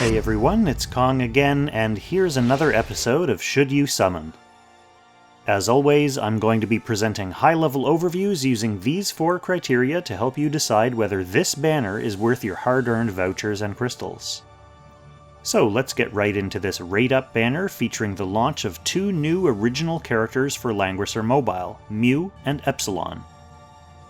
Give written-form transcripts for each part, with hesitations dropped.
Hey everyone, it's Kong again, and here's another episode of Should You Summon. As always, I'm going to be presenting high-level overviews using these 4 criteria to help you decide whether this banner is worth your hard-earned vouchers and crystals. So let's get right into this rate-up banner featuring the launch of 2 new original characters for Langrisser Mobile, Mew and Epsilon.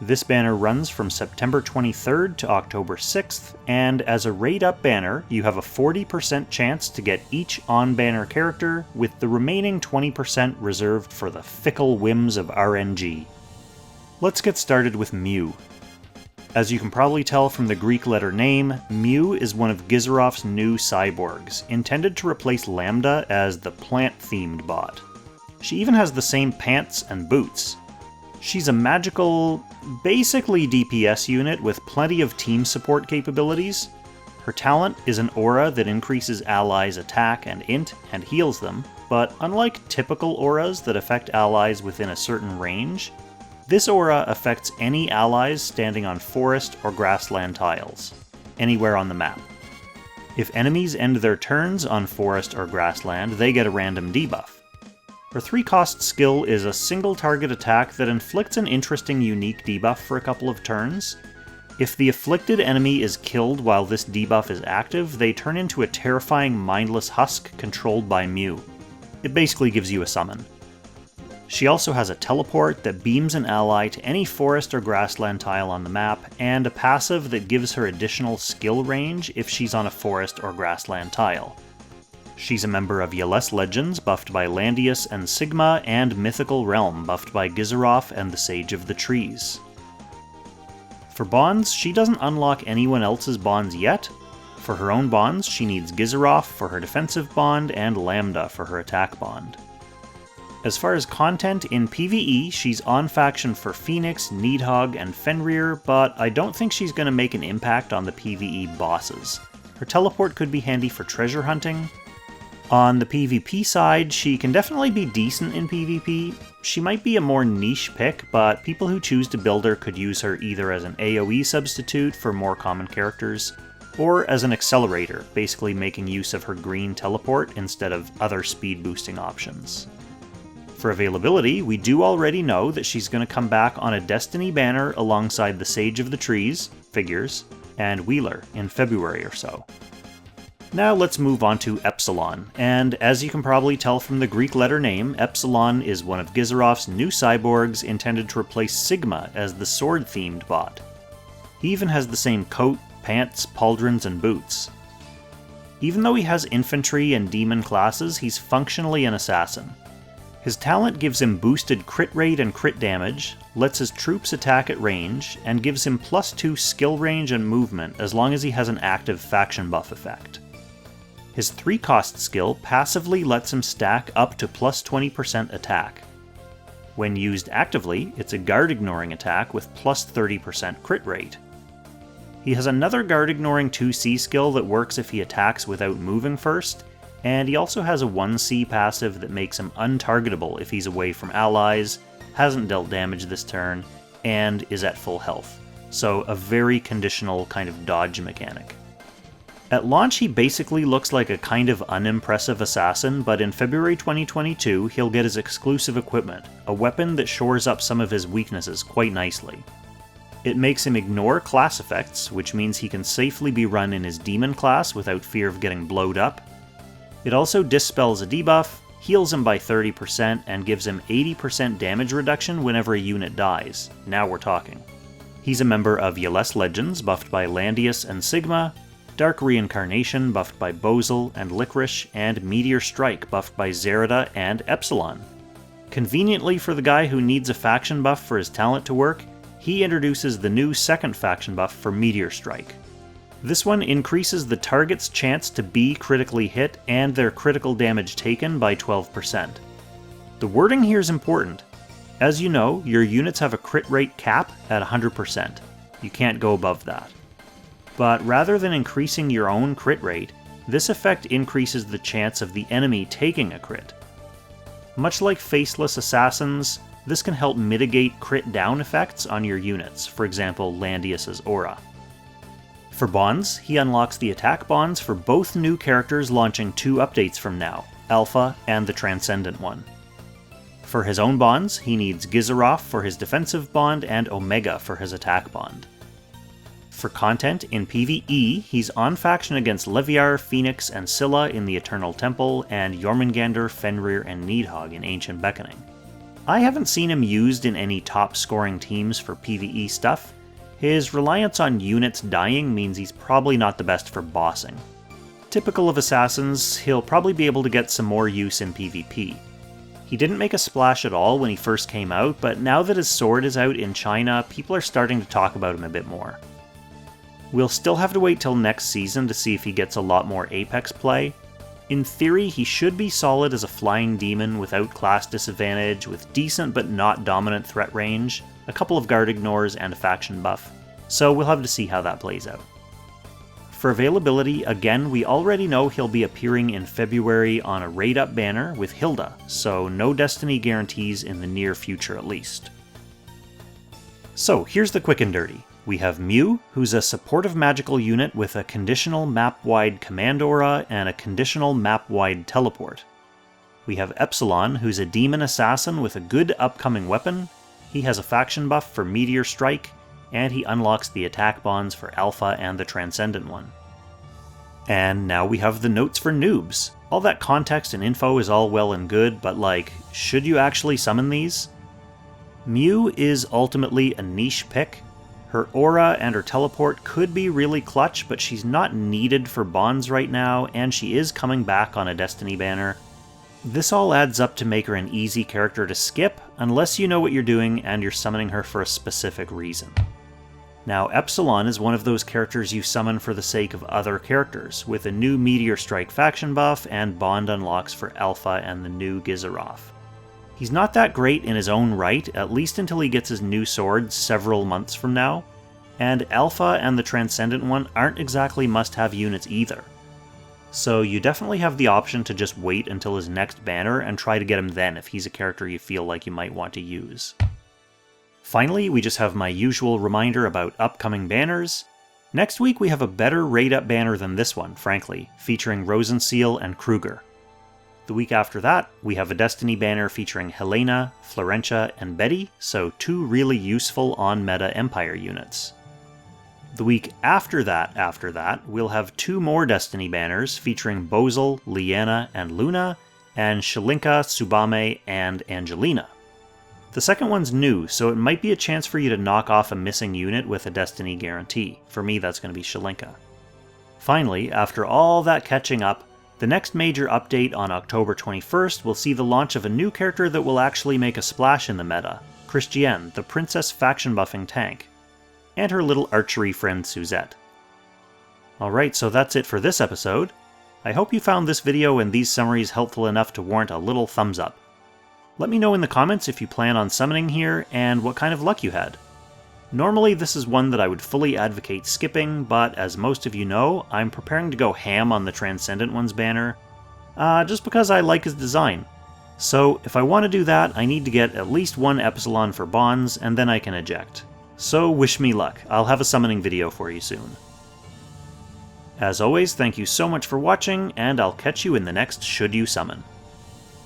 This banner runs from September 23rd to October 6th, and as a rate-up banner, you have a 40% chance to get each on-banner character, with the remaining 20% reserved for the fickle whims of RNG. Let's get started with Mew. As you can probably tell from the Greek letter name, Mew is one of Gizerof's new cyborgs, intended to replace Lambda as the plant-themed bot. She even has the same pants and boots. She's a magical, basically DPS unit with plenty of team support capabilities. Her talent is an aura that increases allies' attack and int and heals them, but unlike typical auras that affect allies within a certain range, this aura affects any allies standing on forest or grassland tiles, anywhere on the map. If enemies end their turns on forest or grassland, they get a random debuff. Her 3-cost skill is a single target attack that inflicts an interesting unique debuff for a couple of turns. If the afflicted enemy is killed while this debuff is active, they turn into a terrifying mindless husk controlled by Mew. It basically gives you a summon. She also has a teleport that beams an ally to any forest or grassland tile on the map, and a passive that gives her additional skill range if she's on a forest or grassland tile. She's a member of Yeles Legends, buffed by Landius and Sigma, and Mythical Realm, buffed by Gizeroff and the Sage of the Trees. For bonds, she doesn't unlock anyone else's bonds yet. For her own bonds, she needs Gizeroff for her defensive bond and Lambda for her attack bond. As far as content, in PvE, she's on faction for Phoenix, Needhog, and Fenrir, but I don't think she's going to make an impact on the PvE bosses. Her teleport could be handy for treasure hunting. On the PvP side, she can definitely be decent in PvP. She might be a more niche pick, but people who choose to build her could use her either as an AoE substitute for more common characters, or as an accelerator, basically making use of her green teleport instead of other speed boosting options. For availability, we do already know that she's going to come back on a Destiny banner alongside the Sage of the Trees, figures, and Wheeler in February or so. Now let's move on to Epsilon, and as you can probably tell from the Greek letter name, Epsilon is one of Gizeroff's new cyborgs intended to replace Sigma as the sword-themed bot. He even has the same coat, pants, pauldrons, and boots. Even though he has infantry and demon classes, he's functionally an assassin. His talent gives him boosted crit rate and crit damage, lets his troops attack at range, and gives him +2 skill range and movement as long as he has an active faction buff effect. His 3-cost skill passively lets him stack up to +20% attack. When used actively, it's a guard-ignoring attack with +30% crit rate. He has another guard-ignoring 2C skill that works if he attacks without moving first, and he also has a 1C passive that makes him untargetable if he's away from allies, hasn't dealt damage this turn, and is at full health. So a very conditional kind of dodge mechanic. At launch, he basically looks like a kind of unimpressive assassin, but in February 2022, he'll get his exclusive equipment, a weapon that shores up some of his weaknesses quite nicely. It makes him ignore class effects, which means he can safely be run in his demon class without fear of getting blowed up. It also dispels a debuff, heals him by 30%, and gives him 80% damage reduction whenever a unit dies. Now we're talking. He's a member of Yeles Legends, buffed by Landius and Sigma, Dark Reincarnation, buffed by Bozel and Licorice, and Meteor Strike, buffed by Zerida and Epsilon. Conveniently for the guy who needs a faction buff for his talent to work, he introduces the new 2nd faction buff for Meteor Strike. This one increases the target's chance to be critically hit and their critical damage taken by 12%. The wording here is important. As you know, your units have a crit rate cap at 100%. You can't go above that. But rather than increasing your own crit rate, this effect increases the chance of the enemy taking a crit. Much like faceless assassins, this can help mitigate crit down effects on your units, for example Landius's aura. For bonds, he unlocks the attack bonds for both new characters launching 2 updates from now, Alpha and the Transcendent one. For his own bonds, he needs Gizeroff for his defensive bond and Omega for his attack bond. For content, in PvE, he's on faction against Leviar, Phoenix, and Scylla in the Eternal Temple, and Jormungandr, Fenrir, and Needhog in Ancient Beckoning. I haven't seen him used in any top scoring teams for PvE stuff. His reliance on units dying means he's probably not the best for bossing. Typical of assassins, he'll probably be able to get some more use in PvP. He didn't make a splash at all when he first came out, but now that his sword is out in China, people are starting to talk about him a bit more. We'll still have to wait till next season to see if he gets a lot more Apex play. In theory, he should be solid as a flying demon without class disadvantage, with decent but not dominant threat range, a couple of guard ignores, and a faction buff. So we'll have to see how that plays out. For availability, again, we already know he'll be appearing in February on a raid-up banner with Hilda, so no Destiny guarantees in the near future at least. So here's the quick and dirty. We have Mew, who's a supportive magical unit with a conditional map-wide command aura and a conditional map-wide teleport. We have Epsilon, who's a demon assassin with a good upcoming weapon. He has a faction buff for Meteor Strike, and he unlocks the attack bonds for Alpha and the Transcendent one. And now we have the notes for Noobs. All that context and info is all well and good, but like, should you actually summon these? Mew is ultimately a niche pick. Her aura and her teleport could be really clutch, but she's not needed for bonds right now, and she is coming back on a Destiny banner. This all adds up to make her an easy character to skip, unless you know what you're doing and you're summoning her for a specific reason. Now, Epsilon is one of those characters you summon for the sake of other characters, with a new Meteor Strike faction buff and bond unlocks for Alpha and the new Gizeroff. He's not that great in his own right, at least until he gets his new sword several months from now, and Alpha and the Transcendent one aren't exactly must-have units either. So you definitely have the option to just wait until his next banner and try to get him then if he's a character you feel like you might want to use. Finally, we just have my usual reminder about upcoming banners. Next week we have a better raid-up banner than this one, frankly, featuring Rosenseal and Kruger. The week after that, we have a Destiny banner featuring Helena, Florentia, and Betty, so 2 really useful on-meta Empire units. The week after that, we'll have 2 more Destiny banners featuring Bozel, Liana, and Luna, and Shalinka, Tsubame, and Angelina. The second one's new, so it might be a chance for you to knock off a missing unit with a Destiny guarantee. For me, that's going to be Shalinka. Finally, after all that catching up, the next major update on October 21st will see the launch of a new character that will actually make a splash in the meta, Christienne, the princess faction buffing tank, and her little archery friend Suzette. Alright, so that's it for this episode. I hope you found this video and these summaries helpful enough to warrant a little thumbs up. Let me know in the comments if you plan on summoning here and what kind of luck you had. Normally this is one that I would fully advocate skipping, but as most of you know, I'm preparing to go ham on the Transcendent one's banner, just because I like his design. So if I want to do that, I need to get at least 1 Epsilon for bonds, and then I can eject. So wish me luck, I'll have a summoning video for you soon. As always, thank you so much for watching, and I'll catch you in the next Should You Summon.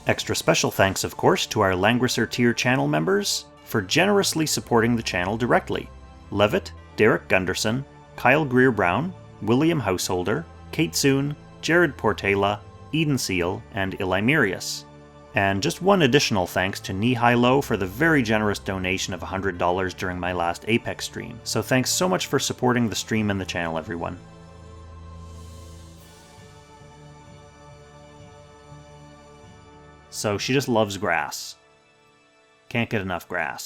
Extra special thanks, of course, to our Langrisser tier channel members for generously supporting the channel directly. Levitt, Derek Gunderson, Kyle Greer-Brown, William Householder, Kate Soon, Jared Portela, Eden Seal, and Ilymirius. And just one additional thanks to Nihilo for the very generous donation of $100 during my last Apex stream. So thanks so much for supporting the stream and the channel, everyone. So she just loves grass. Can't get enough grass.